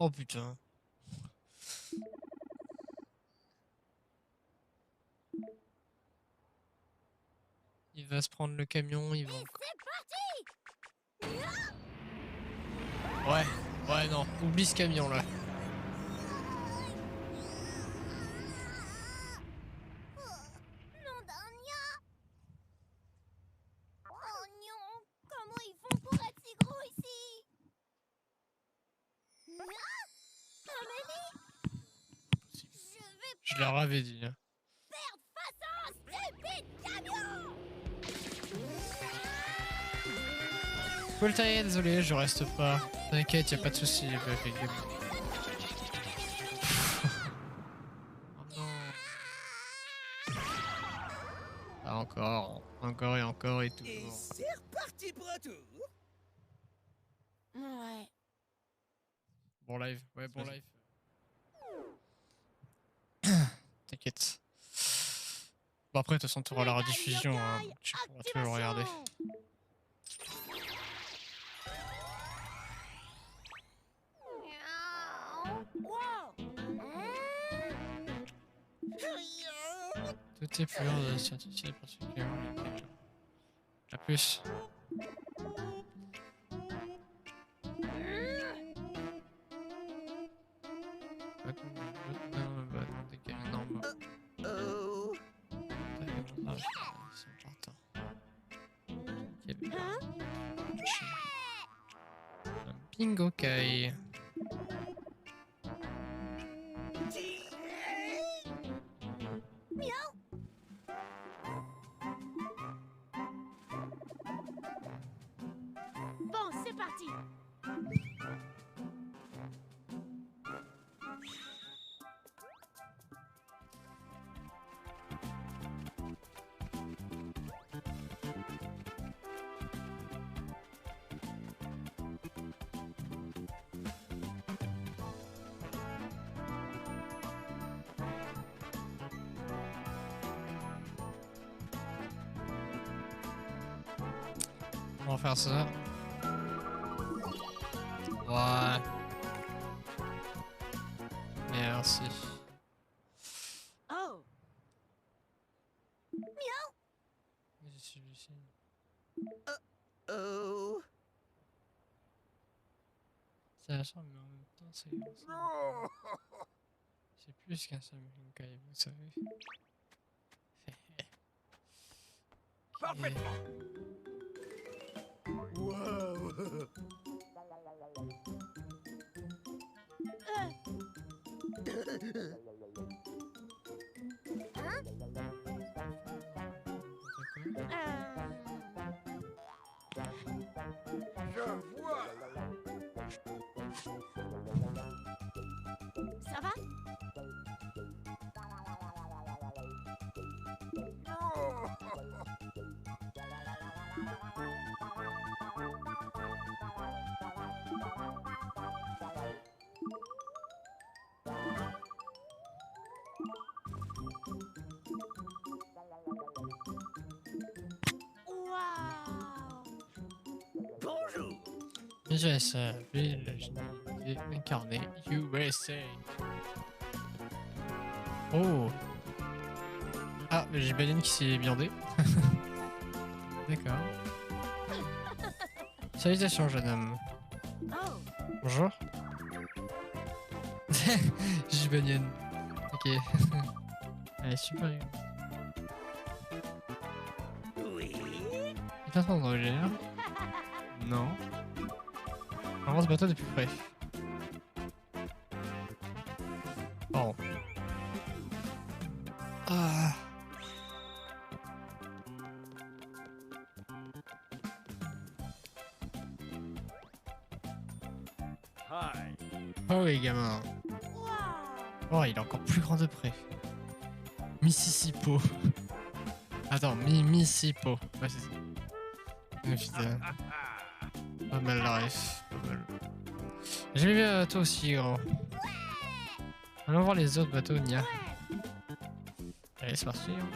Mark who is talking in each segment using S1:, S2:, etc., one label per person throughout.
S1: Oh putain. Il va se prendre le camion, il va encore. Ouais, ouais, non, oublie ce camion là.
S2: Nom d'un nia. Oh non, comment ils font pour être si gros ici? Amélie, je vais
S1: Je leur avais dit. Hein.
S2: perdre face à un stupide camion.
S1: Faut le tailler, désolé, je reste pas. T'inquiète, y a pas de soucis. Oh non. Ah, encore, encore et encore et
S3: Et
S1: toujours.
S3: c'est reparti pour un tour.
S2: Ouais.
S1: Bon live, ouais, bon live. T'inquiète. Bon après, de toute façon, tu auras la rediffusion, hein, donc tu pourras toujours regarder. Tout est plus de scientifique particulièrement les camions. A plus.
S3: Oh.
S1: Bingo Kai.
S2: Bon, c'est parti.
S1: On va faire ça. Ouais. Merci.
S2: Oh.
S1: C'est celui-ci.
S3: Oh.
S1: Ça ressemble, mais en même temps, c'est plus qu'un Samsung Kai, vous savez.
S3: Parfaitement. Wow. Je vois.
S2: Ça va? Waouh!
S3: Bonjour.
S1: USA, ville généralité incarnée, USA. Oh! Ah, j'ai Baleine qui s'est viandé. D'accord. Salutations, jeune homme.
S2: Oh!
S1: Bonjour. J'ai Baleine. Ok. Elle est super.
S3: Oui.
S1: Il est en train de manger. Non. On ce bateau depuis près. Pardon. Ah.
S3: Hi.
S1: Oh les gamins. Oh, il est encore plus grand de près. Mississippo. Attends, Mississippo. Ouais, c'est ça. Mais putain. Pas mal la ref. Pas mal. J'ai vu un bateau aussi grand. Allons voir les autres bateaux, Nia. Allez, c'est parti. Hein.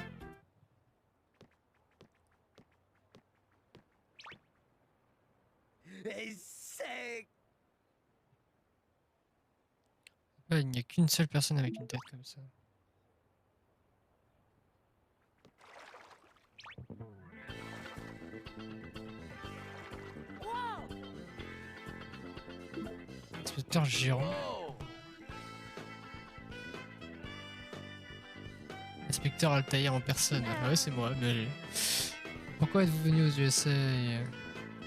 S3: Et c'est
S1: Ouais, il n'y a qu'une seule personne avec une tête comme ça. Inspecteur géant.
S3: Oh!
S1: Inspecteur Altaïr en personne. Ah ouais, c'est moi, mais... Pourquoi êtes-vous venu aux USA?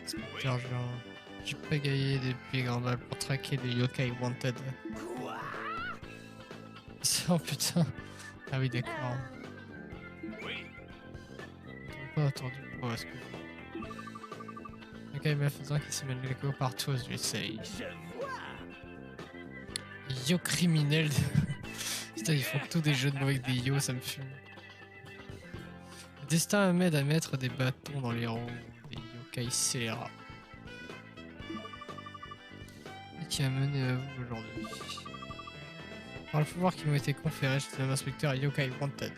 S1: Inspecteur géant. J'ai pagayé depuis Grandval pour traquer les yokai wanted.
S3: Quoi?
S1: Oh putain. Ah oui, d'accord.
S3: Oui.
S1: Pas entendu. Oh, est-ce que... Yokai malfaisant qui s'amène les go partout aux USA.
S3: Je vois.
S1: Yo criminel. Putain, ils font tous des jeux de mots avec des yo, ça me fume. Le destin m'aide à mettre des bâtons dans les roues des yokai scélérats. Et qui a mené à vous aujourd'hui. Par le pouvoir qui m'ont été conférés, je suis un inspecteur Yokai Wanted.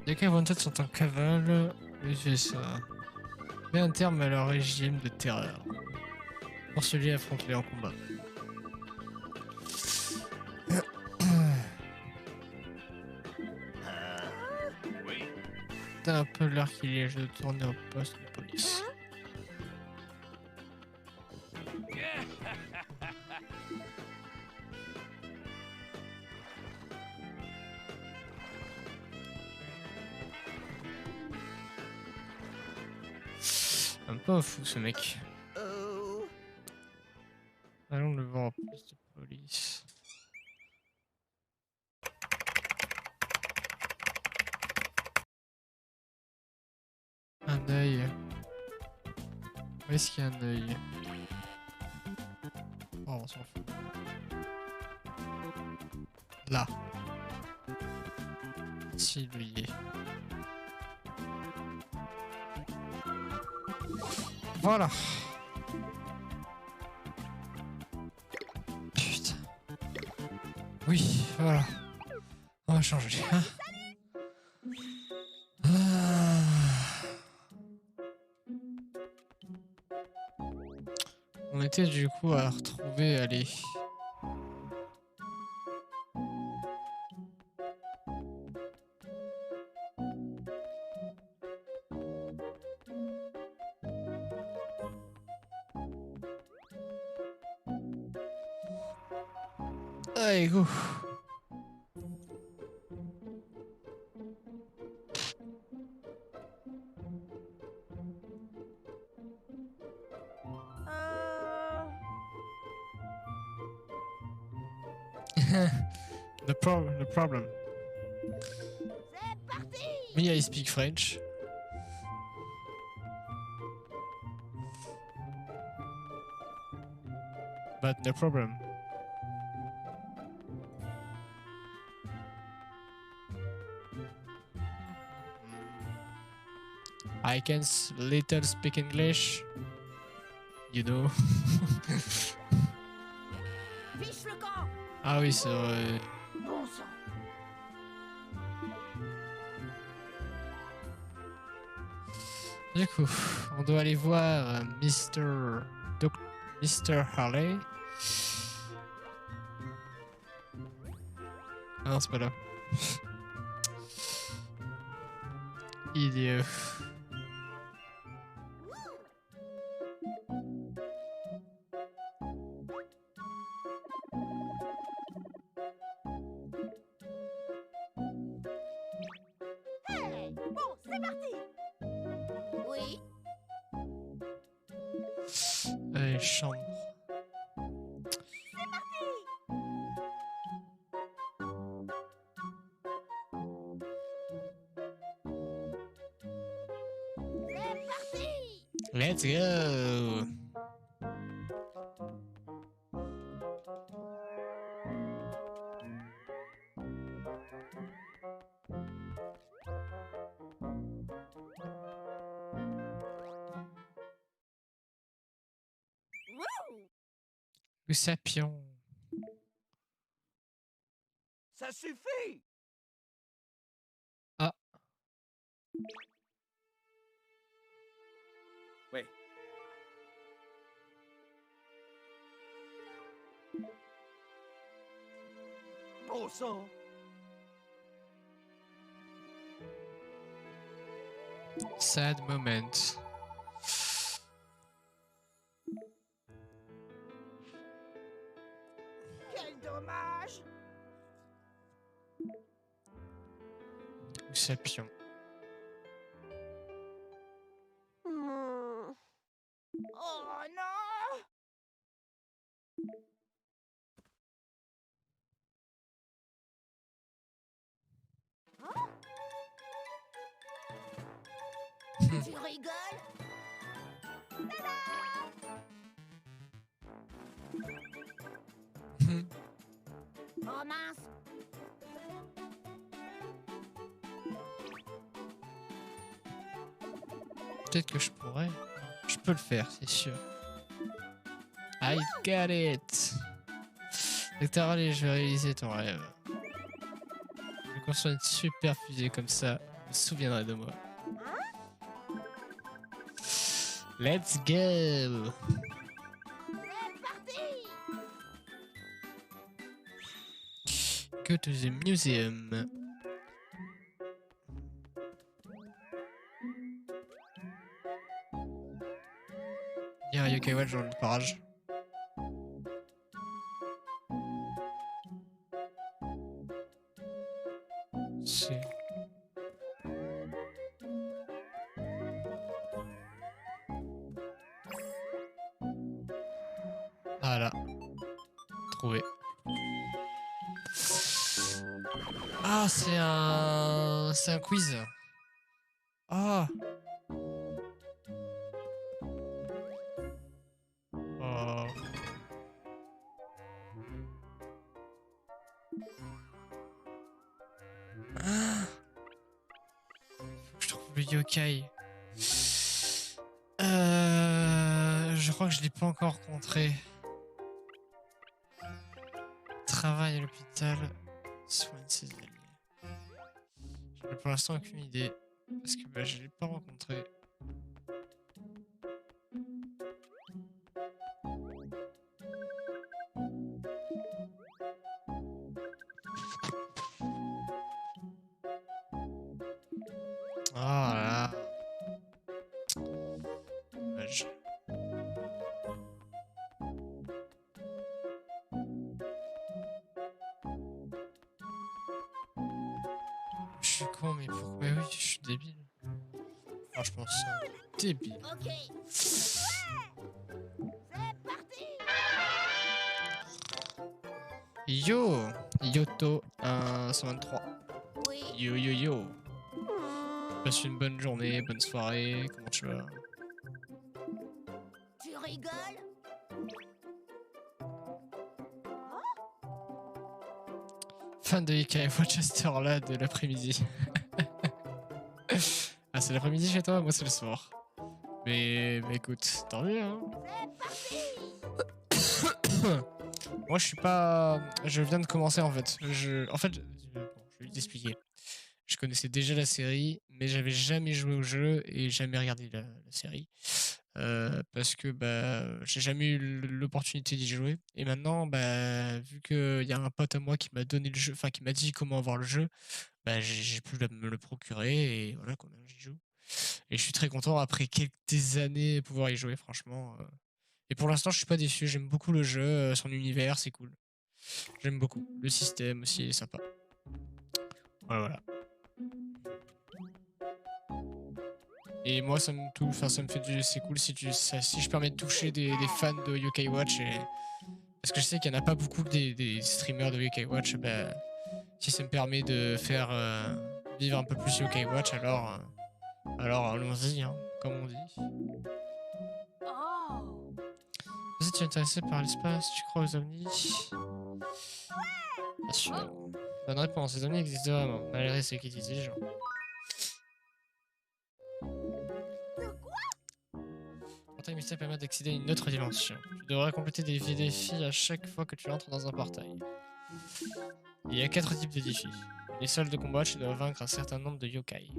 S1: Les Yokai Wanted sont en cavale, et c'est ça. Met un terme à leur régime de terreur. Pour celui affronte-les en combat.
S3: Oui.
S1: T'as un peu l'heure qu'il est de tourner au poste de police. Un peu fou ce mec.
S2: Oh.
S1: Allons le voir au poste de police. Un œil. Où est-ce qu'il y a un œil? Oh, on s'en fout. Là. Si, lui y est. Voilà. Putain. Oui, voilà. On va changer. Hein. On était du coup à retrouver, allez. Allez, go. The problem.
S2: C'est parti.
S1: Me, I speak French. But no problem. I can little speak English. You know.
S2: Fiche le camp.
S1: Ah oui, c'est vrai.
S2: Bon sang.
S1: Du coup, on doit aller voir Mr. Harley. Ah non, c'est pas là. Idiot.
S2: Hey. Bon, c'est parti. Oui.
S1: Allez, chambre.
S2: C'est parti.
S1: Let's go.
S2: Wouh.
S1: Le sapion.
S3: Ça suffit. bon sang.
S1: Sad moment.
S2: Quel dommage.
S1: Sapion.
S2: Oh non. Tu rigoles? Oh mince.
S1: Peut-être que je pourrais. Je peux le faire, c'est sûr. I got it. Docteur, allez, je vais réaliser ton rêve. Je vais construire une super fusée comme ça. Je me souviendrai de moi. Let's go.
S2: C'est parti.
S1: Go to the museum. Il y a un Yokai Watch dans le barrage. C'est... Voilà. Trouvé. Ah, c'est un... C'est un quiz. Ah. Oh. Ah. Je trouve le yokai. Je crois que je l'ai pas encore rencontré. Travail à l'hôpital. Soigne ses alliés. J'en ai pour l'instant aucune idée. Parce que bah, je l'ai pas rencontré. Ah là. Dommage. Je suis con, mais pourquoi? Mais oui, je suis débile. Franchement, c'est débile.
S2: Ok. C'est parti.
S1: Yo! Yoto 123.
S2: Oui.
S1: Yo yo yo. Passe une bonne journée, bonne soirée, comment tu vas?
S2: Tu rigoles?
S1: Fan de Yokai Watch à cette heure-là de l'après-midi. Ah, c'est l'après-midi chez toi? Moi, c'est le soir. Mais écoute, tant mieux, hein. Moi, je suis pas... Je viens de commencer, en fait. En fait, bon, je vais t'expliquer. Je connaissais déjà la série, mais j'avais jamais joué au jeu et jamais regardé la série. Parce que bah, j'ai jamais eu l'opportunité d'y jouer. Et maintenant, bah, vu qu'il y a un pote à moi qui m'a donné le jeu, enfin qui m'a dit comment avoir le jeu, bah, j'ai pu me le procurer et voilà, quand même, j'y joue. Et je suis très content après quelques années de pouvoir y jouer, franchement. Et pour l'instant, je suis pas déçu. J'aime beaucoup le jeu, son univers, c'est cool. J'aime beaucoup. Le système aussi est sympa. Voilà. Et moi, ça me touche, enfin, ça me fait du. C'est cool si si je permets de toucher des fans de Yokai Watch. Parce que je sais qu'il n'y en a pas beaucoup des streamers de Yokai Watch. Bah, si ça me permet de faire vivre un peu plus Yokai Watch, alors allons-y, hein, comme on dit.
S2: Oh.
S1: Si tu es intéressé par l'espace, tu crois aux ovnis? Bien sûr. Bonne réponse, les ovnis existent vraiment, malgré ceux qui disent les gens. Portail mystère permet d'accéder à une autre dimension. Tu devras compléter des défis à chaque fois que tu entres dans un portail. Il y a 4 types de défis. Les sols de combat, tu dois vaincre un certain nombre de yokai.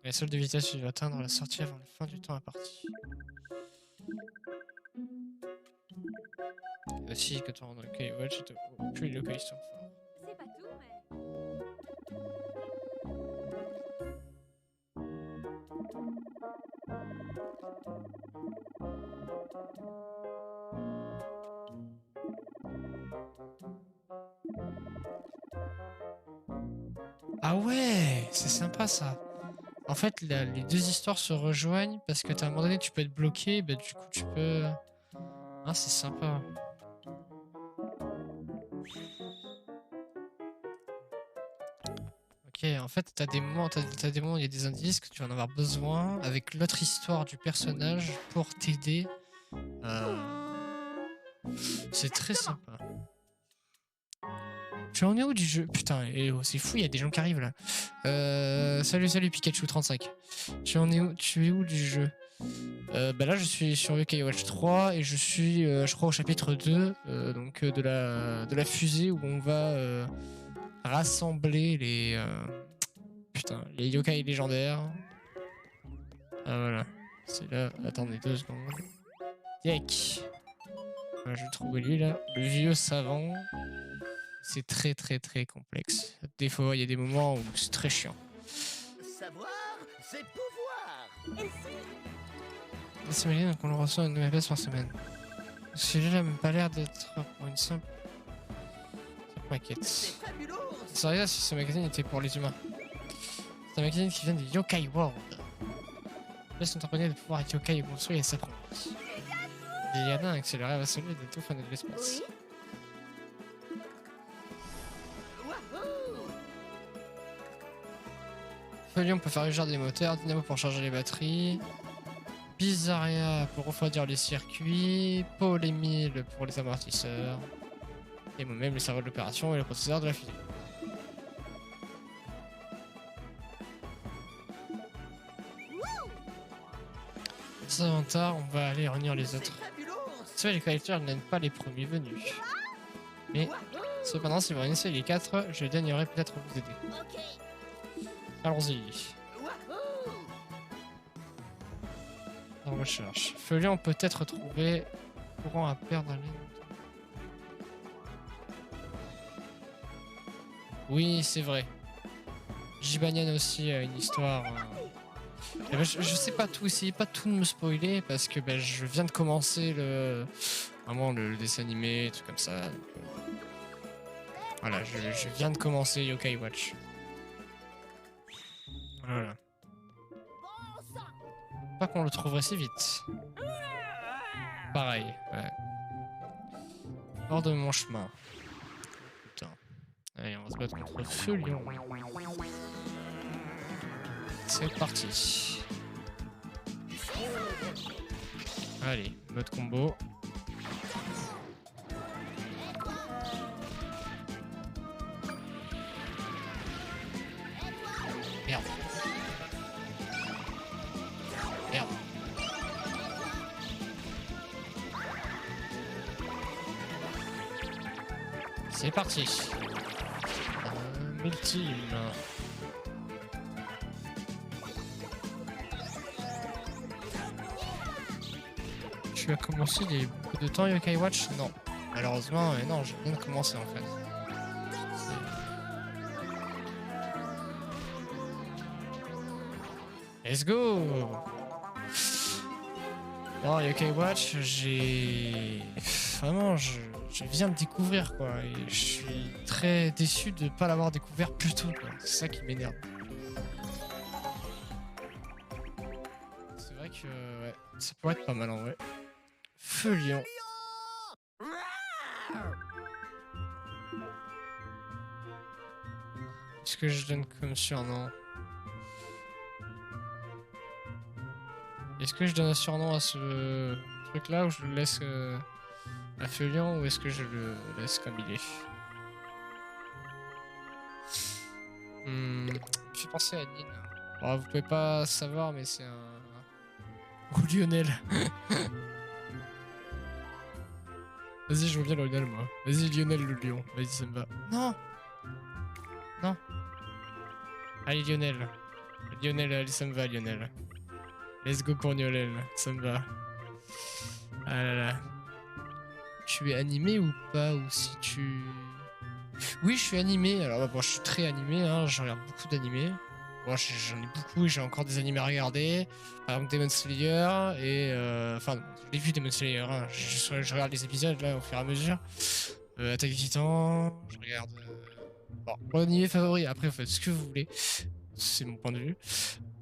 S1: Les sols de vitesse, tu dois atteindre la sortie avant la fin du temps imparti. Et aussi, que ton yokai watch, plus les yokai sont forts.
S2: C'est pas tout.
S1: Ah ouais, c'est sympa ça. En fait, les deux histoires se rejoignent parce que à un moment donné, tu peux être bloqué, bah, du coup, tu peux. Ah, c'est sympa. Ok, en fait, t'as des moments, t'as des moments où il y a des indices que tu vas en avoir besoin avec l'autre histoire du personnage pour t'aider. C'est très sympa. Tu en es où du jeu? Putain, c'est fou, il y a des gens qui arrivent là. Salut Pikachu35. Tu es où du jeu? Bah là je suis sur Yokai Watch 3 et je suis je crois au chapitre 2 donc de la fusée où on va rassembler putain, les yokai légendaires. Ah voilà. C'est là. Attendez 2 secondes. Yek. Voilà, je trouve lui là. Le vieux savant. C'est très complexe. Des fois, il y a des moments où c'est très chiant.
S3: Savoir, c'est pouvoir.
S1: La semaine qu'on le reçoit une nouvelle pièce par semaine. Celui-là n'a même pas l'air d'être pour une simple maquette.
S3: C'est fabuleux.
S1: C'est vrai si ce magazine était pour les humains. C'est un magazine qui vient de Yokai World. Laisse entrepreneur de pouvoir être yokai et construire et s'apprendre. Il y en a un accéléré à celui de tout fan de l'espace. Feuillon peut faire rugir des moteurs, Dynamo pour charger les batteries, Bizarria pour refroidir les circuits, Polémile pour les amortisseurs, et moi-même le cerveau de l'opération et le processeur de la fusée. Sans tard, on va aller réunir les autres. C'est vrai, les collecteurs n'aiment pas les premiers venus. Mais cependant, si vous réunissez les 4, je daignerai peut-être vous aider. Allons-y. En recherche. Feuillon peut être trouvé. Courant à perdre. Oui, c'est vrai. Gibanian aussi a une histoire. Je sais pas tout, essayez pas tout de me spoiler parce que ben, je viens de commencer vraiment le dessin animé, tout comme ça. Donc, voilà, je viens de commencer Yokai Watch. Voilà. Pas qu'on le trouverait si vite. Pareil, ouais. Hors de mon chemin. Putain. Allez, on va se battre contre Feuillon. C'est parti. Allez, mode combo. Merde. Merde. C'est parti. Multime. Tu as commencé il y a eu beaucoup de temps Yokai Watch? Non. Malheureusement, non, je viens de commencer en fait. Let's go! Non, Yokai Watch, vraiment, je viens de découvrir quoi. Et je suis très déçu de ne pas l'avoir découvert plus tôt quoi. C'est ça qui m'énerve. C'est vrai que ouais, ça pourrait être pas mal en vrai. Feuillon. Qu'est-ce que je donne comme surnom? Est-ce que je donne un surnom à ce truc là ou je le laisse à Feuillon ou est-ce que je le laisse comme il est? Il me fait penser à Nine. Oh, vous pouvez pas savoir mais c'est un... Ou Lionel. Vas-y, je veux bien Lionel, moi. Vas-y, Lionel le lion. Vas-y, ça me va. Non! Non! Allez, Lionel. Lionel, allez, ça me va, Lionel. Let's go pour Lionel, ça me va. Ah là là. Tu es animé ou pas? Ou si tu... Oui, je suis animé. Alors, bon, je suis très animé, hein. Je regarde beaucoup d'animés. moi j'en ai beaucoup et j'ai encore des animés à regarder. Par exemple Demon Slayer et enfin je l'ai vu Demon Slayer, hein. Je regarde les épisodes là au fur et à mesure. Attaque des Titans, je regarde. Bon, mon animé favori, après vous faites ce que vous voulez. C'est mon point de vue.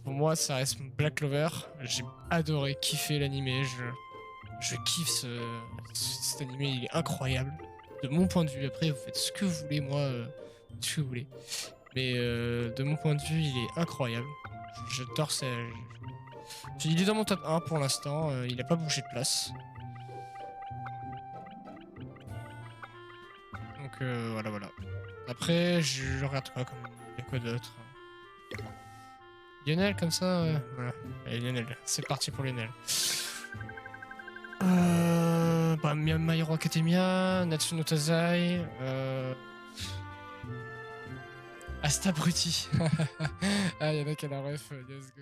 S1: Pour moi ça reste Black Clover. J'ai adoré, kiffé l'animé. Je kiffe cet animé, il est incroyable. De mon point de vue, après vous faites ce que vous voulez, moi ce que vous voulez. Mais de mon point de vue, il est incroyable. J'adore ça. Il est dans mon top 1 pour l'instant, il n'a pas bougé de place. Donc voilà, voilà. Après, je regarde quoi comme. Il y a quoi d'autre? Lionel, comme ça, voilà. Allez, Lionel, c'est parti pour Lionel. Bah, My Hero Academia, Natsu no Taizai, Asta Brutti. Ah, y'en a qui a la ref, let's go.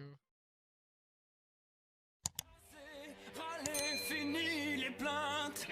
S4: Allez, fini les plaintes.